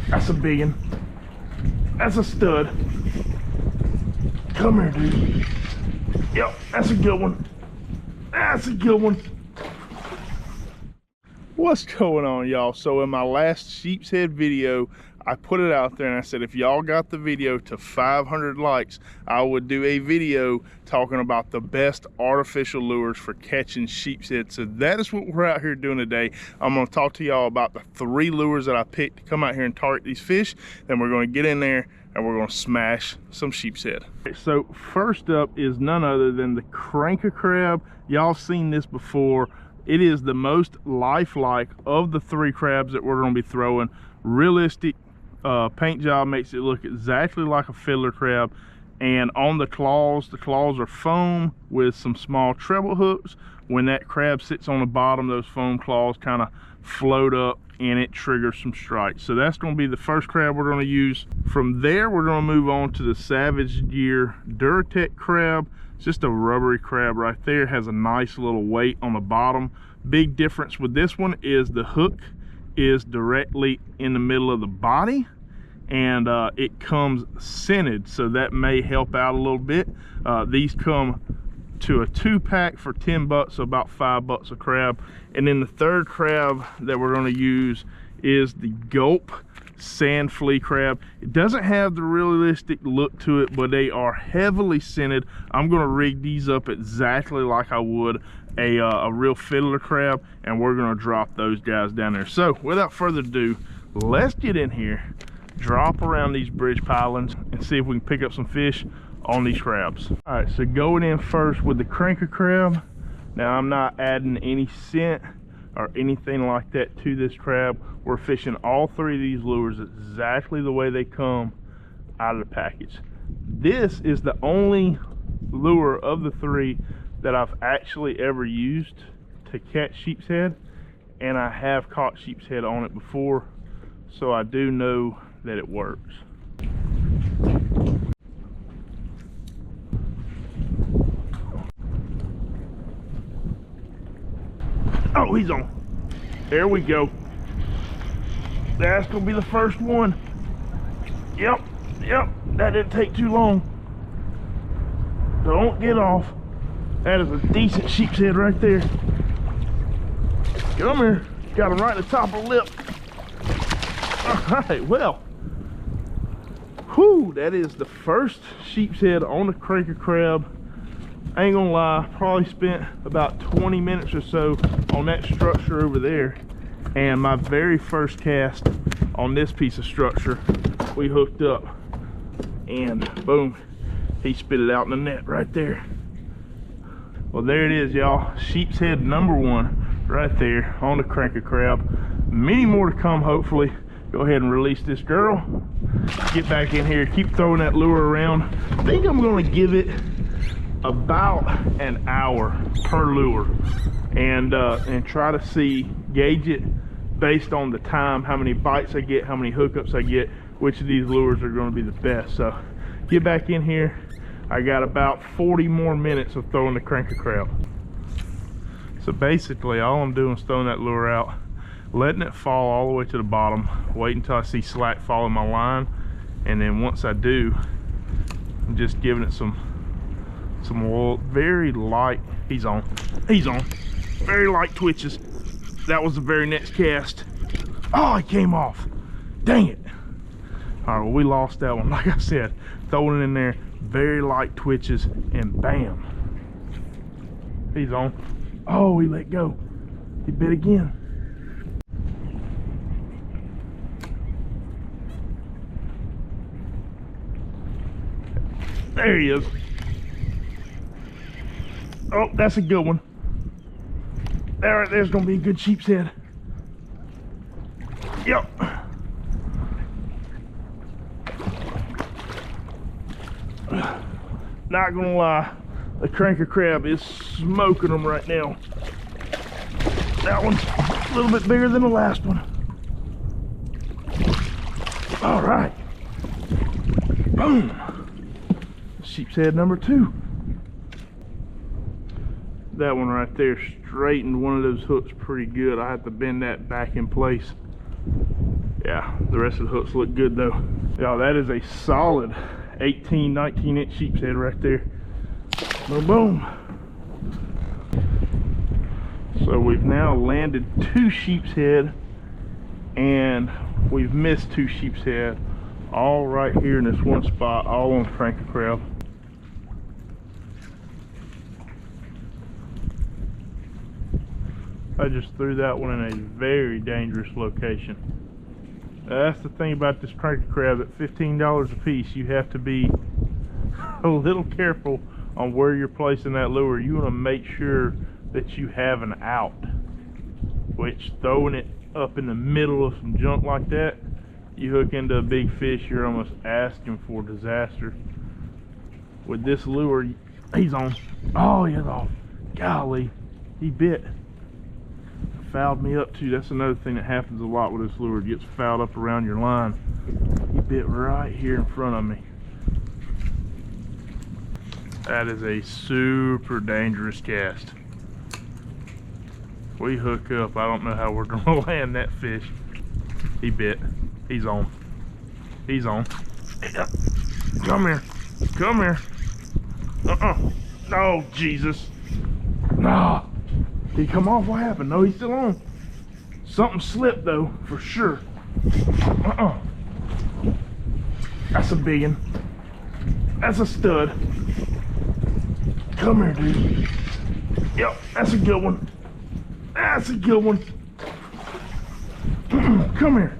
That's a big one. That's a stud. Come here, dude. Yep, that's a good one. That's a good one. What's going on, y'all? So in my last sheep's head video, I put it out there and I said if y'all got the video to 500 likes, I would do a video talking about the best artificial lures for catching sheep's head. So that is what we're out here doing today. I'm going to talk to y'all about the 3 lures that I picked to come out here and target these fish. Then we're going to get in there and we're going to smash some sheep's head. So first up is none other than the Cranka Crab. Y'all seen this before. It is the most lifelike of the 3 crabs that we're going to be throwing. Realistic paint job makes it look exactly like a fiddler crab. And on the claws are foam with some small treble hooks. When that crab sits on the bottom, those foam claws kind of float up and it triggers some strikes. So that's going to be the first crab we're going to use. From there, we're going to move on to the Savage Gear Duratech crab. It's just a rubbery crab right there. It has a nice little weight on the bottom. Big difference with this one is the hook is directly in the middle of the body, and it comes scented, so that may help out a little bit. These come to a 2-pack for 10 bucks, so about 5 bucks a crab. And then the third crab that we're going to use is the Gulp sand flea crab. It doesn't have the realistic look to it, but they are heavily scented. I'm going to rig these up exactly like I would a real fiddler crab, and we're going to drop those guys down there. So without further ado, let's get in here, drop around these bridge pilings, and see if we can pick up some fish on these crabs. All right, so going in first with the Cranka Crab. Now I'm not adding any scent or anything like that to this crab. We're fishing all 3 of these lures exactly the way they come out of the package. This is the only lure of the 3 that I've actually ever used to catch sheep's head, and I have caught sheep's head on it before, so I do know that it works. Oh, he's on. There we go. That's gonna be the first one. Yep, that didn't take too long. Don't get off. That is a decent sheep's head right there. Come here. Got him right at the top of the lip. All right, well. Whew, that is the first sheep's head on the Cranka Crab. I ain't gonna lie, probably spent about 20 minutes or so on that structure over there. And my very first cast on this piece of structure, we hooked up. And boom, he spit it out in the net right there. Well, there it is, y'all. Sheep's head number 1 right there on the Cranka Crab. Many more to come, hopefully. Go ahead and release this girl. Get back in here, keep throwing that lure around. I think I'm gonna give it about an hour per lure and try to gauge it based on the time, how many bites I get, how many hookups I get, which of these lures are going to be the best. So get back in here. I got about 40 more minutes of throwing the Cranka Crab. So basically all I'm doing is throwing that lure out, letting it fall all the way to the bottom, wait until I see slack fall in my line, and then once I do, I'm just giving it some oil, very light. He's on, very light twitches. That was the very next cast. Oh, it came off, dang it. All right, well, we lost that one. Like I said, throwing it in there, very light twitches, and bam, he's on. Oh, he let go, he bit again. There he is. Oh, that's a good one. There, right there's gonna be a good sheep's head. Yep. Not gonna lie, the Cranka Crab is smoking them right now. That one's a little bit bigger than the last one. All right. Boom. Sheep's head number 2. That one right there straightened one of those hooks pretty good. I have to bend that back in place. Yeah, the rest of the hooks look good though. Yeah, that is a solid 18, 19 inch sheepshead right there. Boom, boom. So we've now landed 2 sheepshead and we've missed 2 sheepshead, all right here in this one spot, all on Cranka Crab. I just threw that one in a very dangerous location. That's the thing about this Cranka Crab. At $15 a piece, you have to be a little careful on where you're placing that lure. You want to make sure that you have an out, which throwing it up in the middle of some junk like that, you hook into a big fish, you're almost asking for disaster. With this lure, he's on. Oh, he's off. Golly, he bit. Fouled me up too. That's another thing that happens a lot with this lure. It gets fouled up around your line. He bit right here in front of me. That is a super dangerous cast. We hook up, I don't know how we're gonna land that fish. He bit. He's on. He's on. Come here. Come here. Oh, Jesus. No. Did he come off? What happened? No, he's still on. Something slipped though, for sure. That's a big one. That's a stud. Come here, dude. Yep, that's a good one. That's a good one. Come here.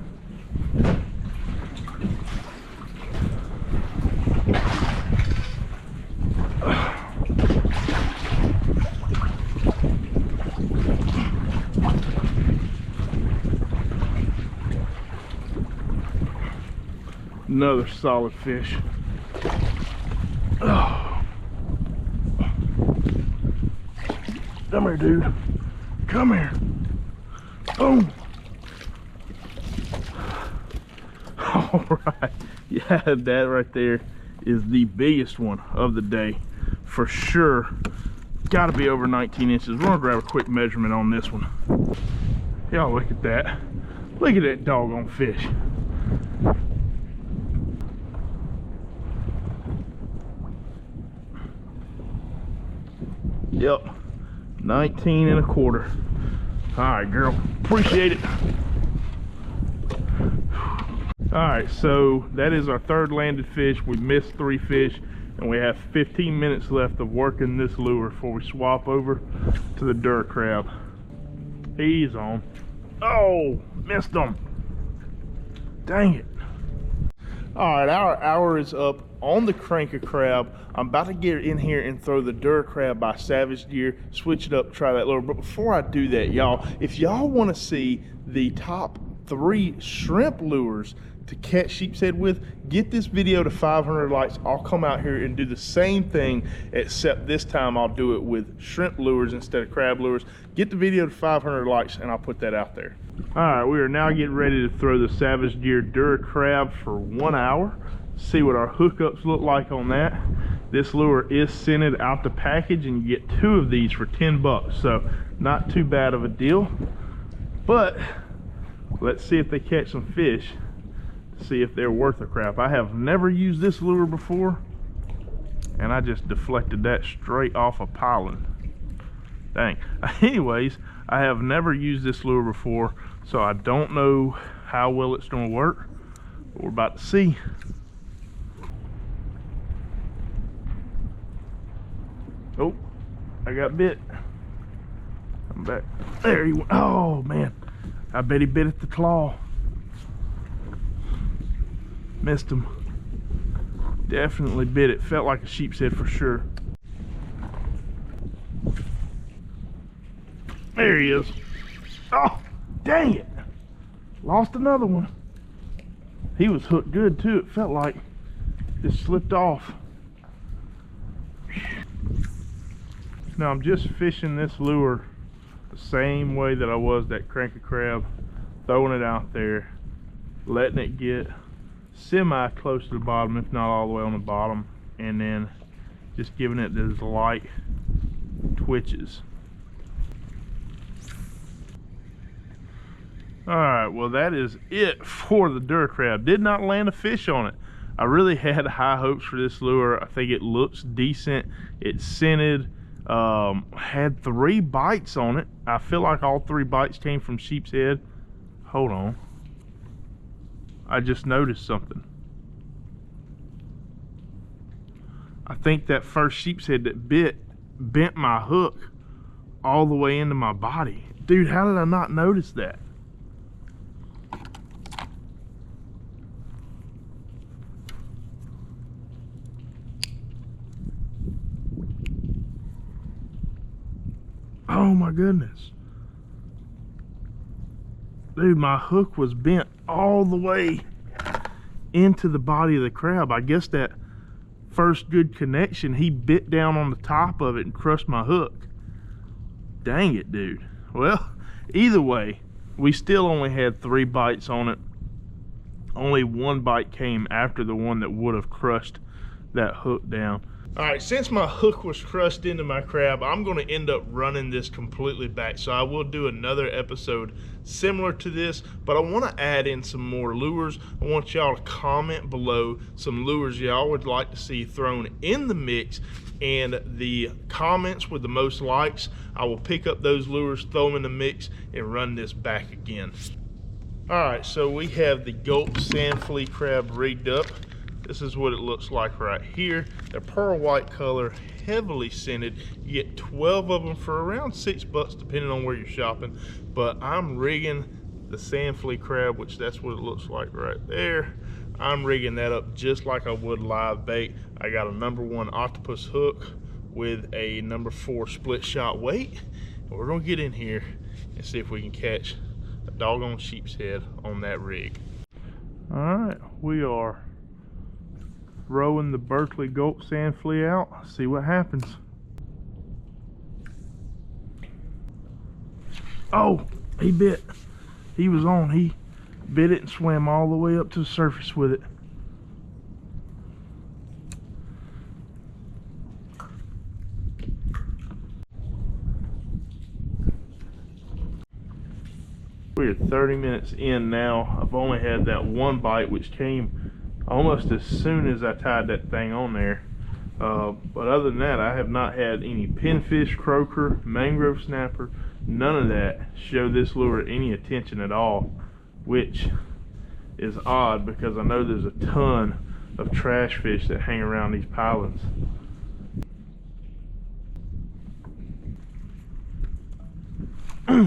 Another solid fish. Oh. Come here, dude. Come here. Boom. All right. Yeah, that right there is the biggest one of the day for sure. Got to be over 19 inches. We're gonna grab a quick measurement on this one. Y'all look at that. Look at that doggone fish. Yep, 19 and a quarter. All right, girl, appreciate it. All right, so that is our third landed fish. We missed 3 fish, and we have 15 minutes left of working this lure before we swap over to the Duratech crab. He's on. Oh, missed him. Dang it. All right, our hour is up on the Cranka Crab. I'm about to get in here and throw the Duratech Crab by Savage Gear, switch it up, try that lure. But before I do that, y'all, if y'all want to see the top 3 shrimp lures to catch sheepshead with, get this video to 500 likes. I'll come out here and do the same thing, except this time I'll do it with shrimp lures instead of crab lures. Get the video to 500 likes and I'll put that out there. All right, we are now getting ready to throw the Savage Gear Duratech Crab for 1 hour. See what our hookups look like on that. This lure is scented out the package and you get 2 of these for 10 bucks. So not too bad of a deal, but let's see if they catch some fish, see if they're worth a crap. I have never used this lure before and I just deflected that straight off a piling. Dang. Anyways, I have never used this lure before, so I don't know how well it's going to work, but we're about to see. Oh, I got bit. I'm back. There he went. Oh man, I bet he bit at the claw. Missed him. Definitely bit it. Felt like a sheepshead for sure. There he is. Oh, dang it. Lost another one. He was hooked good too. It felt like just slipped off. Now I'm just fishing this lure the same way that I was that Cranka Crab, throwing it out there, letting it get semi close to the bottom, if not all the way on the bottom, and then just giving it those light twitches. All right, well, that is it for the Duratech Crab. Did not land a fish on it. I really had high hopes for this lure. I think it looks decent. It's scented. Had 3 bites on it. I feel like all 3 bites came from sheep's head. Hold on. I just noticed something. I think that first sheep's head that bent my hook all the way into my body. Dude, how did I not notice that? Oh my goodness. Dude, my hook was bent all the way into the body of the crab. I guess that first good connection, he bit down on the top of it and crushed my hook. Dang it, dude. Well, either way, we still only had 3 bites on it. Only 1 bite came after the one that would have crushed that hook down. All right, since my hook was crushed into my crab, I'm going to end up running this completely back. So I will do another episode similar to this, but I want to add in some more lures. I want y'all to comment below some lures y'all would like to see thrown in the mix, and the comments with the most likes, I will pick up those lures, throw them in the mix, and run this back again. All right, so we have the Gulp sand flea crab rigged up. This is what it looks like right here. They're pearl white color, heavily scented. You get 12 of them for around $6 depending on where you're shopping. But I'm rigging the sand flea crab, which that's what it looks like right there. I'm rigging that up just like I would live bait. I got a #1 octopus hook with a #4 split shot weight. And we're gonna get in here and see if we can catch a doggone sheep's head on that rig. All right, we are throwing the Berkley Gulp sand flea out. See what happens. Oh, he bit. He was on. He bit it and swam all the way up to the surface with it. We're 30 minutes in now. I've only had that 1 bite, which came almost as soon as I tied that thing on there. But other than that, I have not had any pinfish, croaker, mangrove snapper, none of that show this lure any attention at all, which is odd because I know there's a ton of trash fish that hang around these pylons.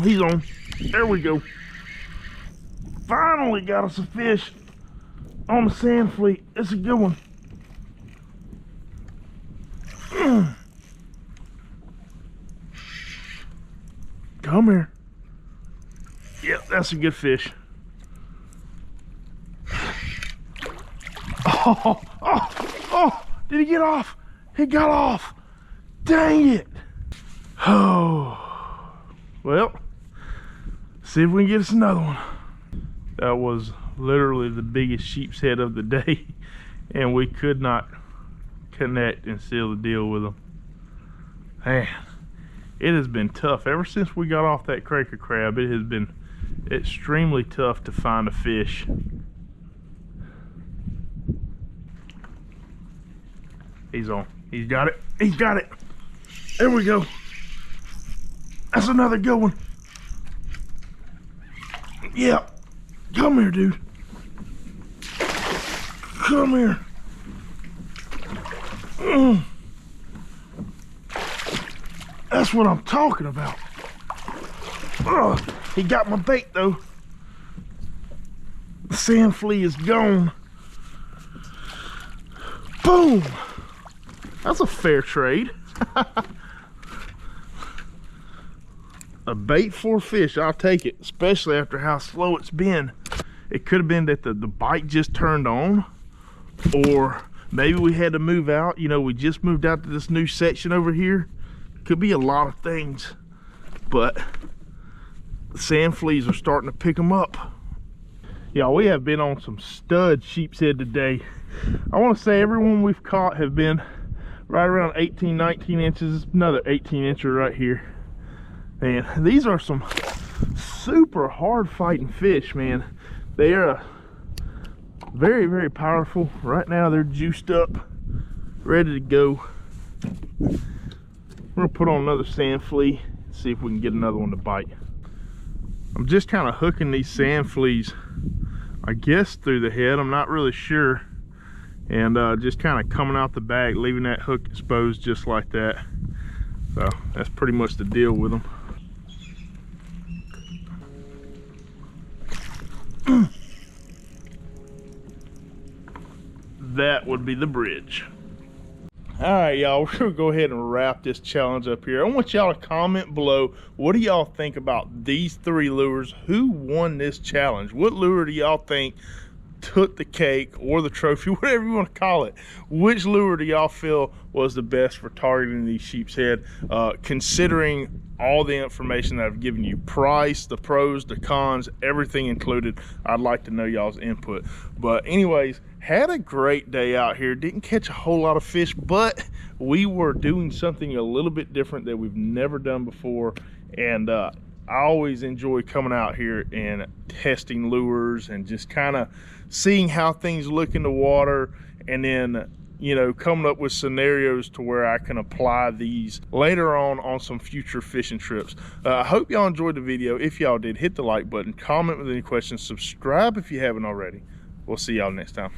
He's on. There we go. Finally got us a fish on the sand flea. It's a good one. Come here. Yep, that's a good fish. Oh, did he get off? He got off. Dang it. Oh, well, see if we can get us another one. That was literally the biggest sheep's head of the day, and we could not connect and seal the deal with them. Man, it has been tough ever since we got off that Cranka Crab. It has been extremely tough to find a fish. He's on. He's got it. He's got it. There we go. That's another good one. Yeah. Come here, dude. Come here. That's what I'm talking about. He got my bait though. The sand flea is gone. Boom. That's a fair trade. A bait for fish, I'll take it, especially after how slow it's been. It could have been that the bite just turned on, or maybe we had to move out. You know, we just moved out to this new section over here. Could be a lot of things, but the sand fleas are starting to pick them up. Y'all, we have been on some stud sheep's head today. I want to say everyone we've caught have been right around 18, 19 inches. Another 18 incher right here. And these are some super hard fighting fish, man. They are very, very powerful. Right now they're juiced up, ready to go. We're gonna put on another sand flea, see if we can get another one to bite. I'm just kind of hooking these sand fleas, I guess through the head, I'm not really sure. And just kind of coming out the bag, leaving that hook exposed just like that. So that's pretty much the deal with them. That would be the bridge. All right, y'all, we're gonna go ahead and wrap this challenge up here. I want y'all to comment below, what do y'all think about these 3 lures? Who won this challenge? What lure do y'all think took the cake or the trophy, whatever you want to call it? Which lure do y'all feel was the best for targeting these sheep's head? Considering all the information that I've given you, price, the pros, the cons, everything included, I'd like to know y'all's input. But anyways, had a great day out here. Didn't catch a whole lot of fish, but we were doing something a little bit different that we've never done before. And I always enjoy coming out here and testing lures and just kind of seeing how things look in the water, and then, you know, coming up with scenarios to where I can apply these later on some future fishing trips. I hope y'all enjoyed the video. If y'all did, hit the like button, comment with any questions, subscribe if you haven't already. We'll see y'all next time.